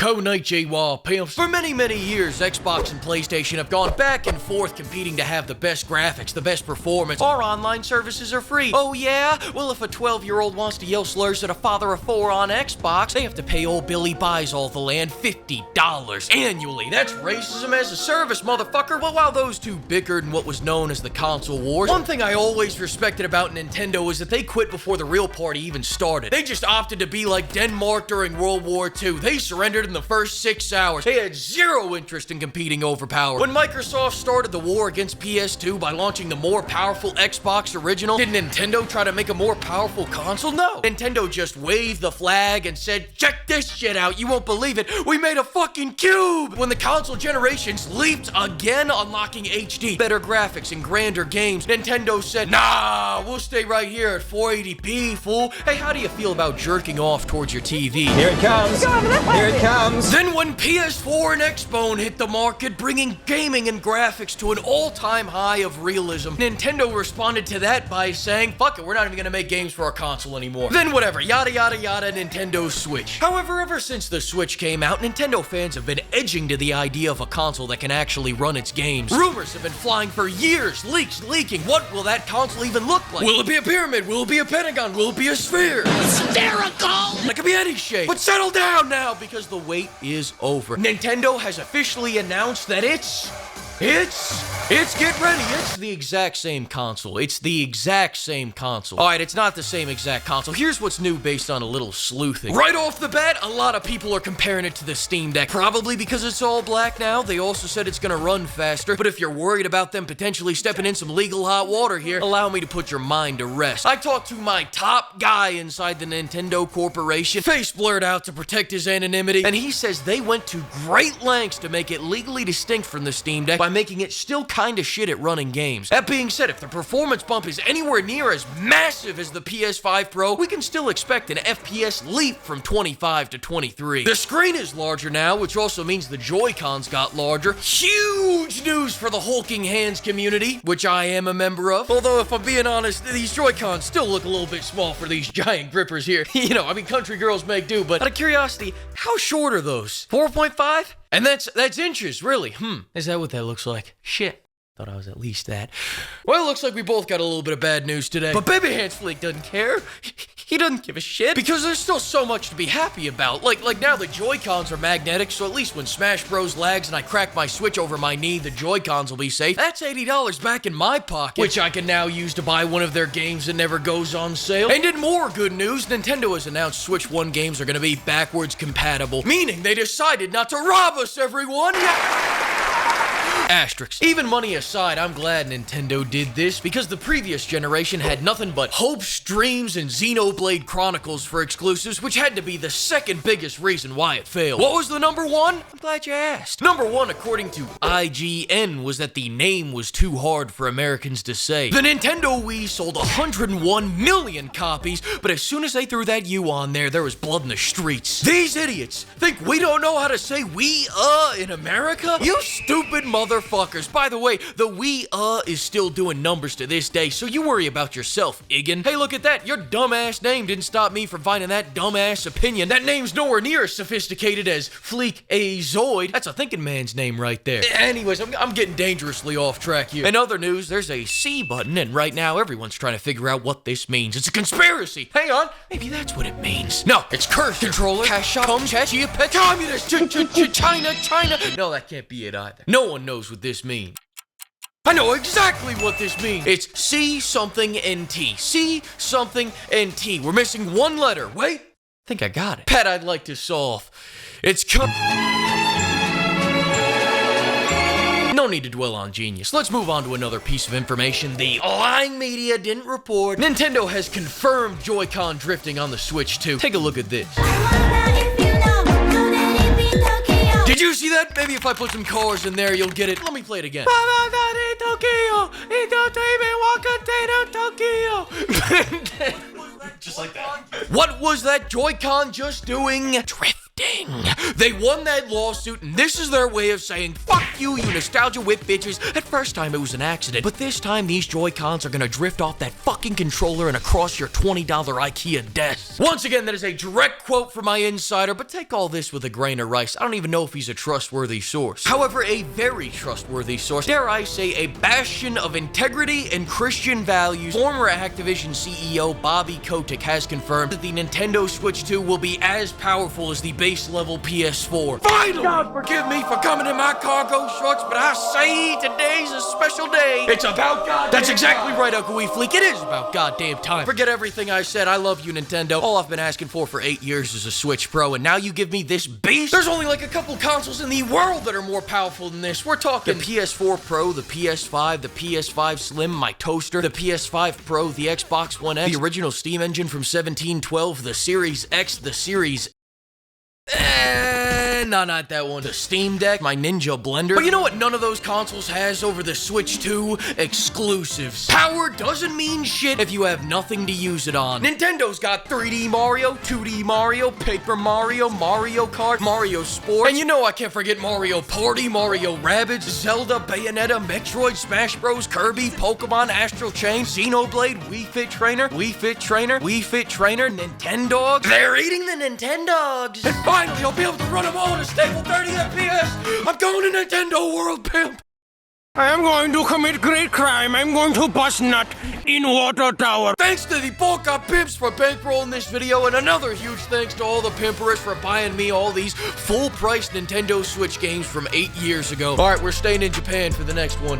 How night, J-Wall Pimps. For many years, Xbox and PlayStation have gone back and forth competing to have the best graphics, the best performance. Our online services are free. Oh yeah? Well, if a 12-year-old wants to yell slurs at a father of 4 on Xbox, they have to pay old Billy Buys All the Land $50 annually. That's racism as a service, motherfucker. Well, while those two bickered in what was known as the console wars, one thing I always respected about Nintendo is that they quit before the real party even started. They just opted to be like Denmark during World War II. They surrendered in the first 6 hours. They had zero interest in competing over power. When Microsoft started the war against PS2 by launching the more powerful Xbox original, did Nintendo try to make a more powerful console? No. Nintendo just waved the flag and said, check this shit out, you won't believe it, we made a fucking cube! When the console generations leaped again, unlocking HD, better graphics, and grander games, Nintendo said, nah, we'll stay right here at 480p, fool. Hey, how do you feel about jerking off towards your TV? Here it comes! Here it comes! Then when PS4 and Xbone hit the market, bringing gaming and graphics to an all-time high of realism, Nintendo responded to that by saying, fuck it, we're not even gonna make games for our console anymore. Then whatever, yada yada yada, Nintendo Switch. However, ever since the Switch came out, Nintendo fans have been edging to the idea of a console that can actually run its games. Rumors have been flying for years, leaks leaking. What will that console even look like? Will it be a pyramid? Will it be a pentagon? Will it be a sphere? Hysterical! It could be any shape. But settle down now, because the wait is over. Nintendo has officially announced that it's get ready. It's the exact same console. It's the exact same console. Alright, it's not the same exact console. Here's what's new based on a little sleuthing. Right off the bat, a lot of people are comparing it to the Steam Deck. Probably because it's all black now. They also said it's gonna run faster. But if you're worried about them potentially stepping in some legal hot water here, allow me to put your mind to rest. I talked to my top guy inside the Nintendo Corporation, face blurred out to protect his anonymity, and he says they went to great lengths to make it legally distinct from the Steam Deck by making it still kinda shit at running games. That being said, if the performance bump is anywhere near as massive as the PS5 Pro, we can still expect an FPS leap from 25 to 23. The screen is larger now, which also means the Joy-Cons got larger. Huge news for the hulking hands community, which I am a member of. Although, if I'm being honest, these Joy-Cons still look a little bit small for these giant grippers here. You know, I mean, country girls make do, but out of curiosity, how short are those? 4.5? And that's inches, really. Is that what that looks like? Shit. Thought I was at least that. Well, it looks like we both got a little bit of bad news today. But Baby Hands Fleek doesn't care. He doesn't give a shit. Because there's still so much to be happy about. Like now the Joy-Cons are magnetic, so at least when Smash Bros. Lags and I crack my Switch over my knee, the Joy-Cons will be safe. That's $80 back in my pocket, which I can now use to buy one of their games that never goes on sale. And in more good news, Nintendo has announced Switch 1 games are gonna be backwards compatible, meaning they decided not to rob us, everyone! Asterisks. Even money aside, I'm glad Nintendo did this, because the previous generation had nothing but hopes, dreams, and Xenoblade Chronicles for exclusives, which had to be the second biggest reason why it failed. What was the number one? I'm glad you asked. Number one, according to IGN, was that the name was too hard for Americans to say. The Nintendo Wii sold 101 million copies, but as soon as they threw that U on there was blood in the streets. These idiots think we don't know how to say we, in America? You stupid motherfuckers. By the way, the Wii is still doing numbers to this day, so you worry about yourself, Igan. Hey, look at that. Your dumbass name didn't stop me from finding that dumbass opinion. That name's nowhere near as sophisticated as FLEEKAZOID. That's a thinking man's name right there. Anyways, I'm getting dangerously off track here. In other news, there's a C button, and right now everyone's trying to figure out what this means. It's a conspiracy. Hang on. Maybe that's what it means. No, it's curse controller, cash shop, home chat, communist, China. No, that can't be it either. No one knows what this means. I know exactly what this means. It's C something NT. C something NT. We're missing one letter. Wait. I think I got it. Pat, I'd like to solve. It's no need to dwell on genius. Let's move on to another piece of information the lying media didn't report. Nintendo has confirmed Joy-Con drifting on the Switch 2. Take a look at this. Did you see that? Maybe if I put some cars in there, you'll get it. Let me play it again. Just like that. What was that Joy-Con just doing? Drift. ding. They won that lawsuit, and this is their way of saying, fuck you, you nostalgia whip bitches. At first time, it was an accident, but this time, these Joy-Cons are gonna drift off that fucking controller and across your $20 IKEA desk. Once again, that is a direct quote from my insider, but take all this with a grain of rice. I don't even know if he's a trustworthy source. However, a very trustworthy source, dare I say, a bastion of integrity and Christian values, former Activision CEO Bobby Kotick has confirmed that the Nintendo Switch 2 will be as powerful as the base level PS4. Finally! God forgive me for coming in my cargo shorts, but I say today's a special day. It's about goddamn That's exactly right, Uncle Wee Fleek. It is about goddamn time. Forget everything I said. I love you, Nintendo. All I've been asking for 8 years is a Switch Pro, and now you give me this beast? There's only like a couple consoles in the world that are more powerful than this. We're talking the PS4 Pro, the PS5, the PS5 Slim, my toaster, the PS5 Pro, the Xbox One X, the original Steam engine from 1712, the Series X, the Series... No, not that one. The Steam Deck, my Ninja Blender. But you know what none of those consoles has over the Switch 2? Exclusives. Power doesn't mean shit if you have nothing to use it on. Nintendo's got 3D Mario, 2D Mario, Paper Mario, Mario Kart, Mario Sports, and you know I can't forget Mario Party, Mario Rabbids, Zelda, Bayonetta, Metroid, Smash Bros, Kirby, Pokemon, Astral Chain, Xenoblade, Wii Fit Trainer, Wii Fit Trainer, Wii Fit Trainer, NINTENDOGS. They're eating the NINTENDOGS. And finally, I'll be able to run them all at a stable 30 FPS. I'm going to Nintendo World, pimp. I am going to commit great crime. I'm going to bust nut in water tower. Thanks to the Polka PIMPS for bankrolling this video, and another huge thanks to all the pimperish for buying me all these full-price Nintendo Switch games from 8 years ago. Alright, we're staying in Japan for the next one.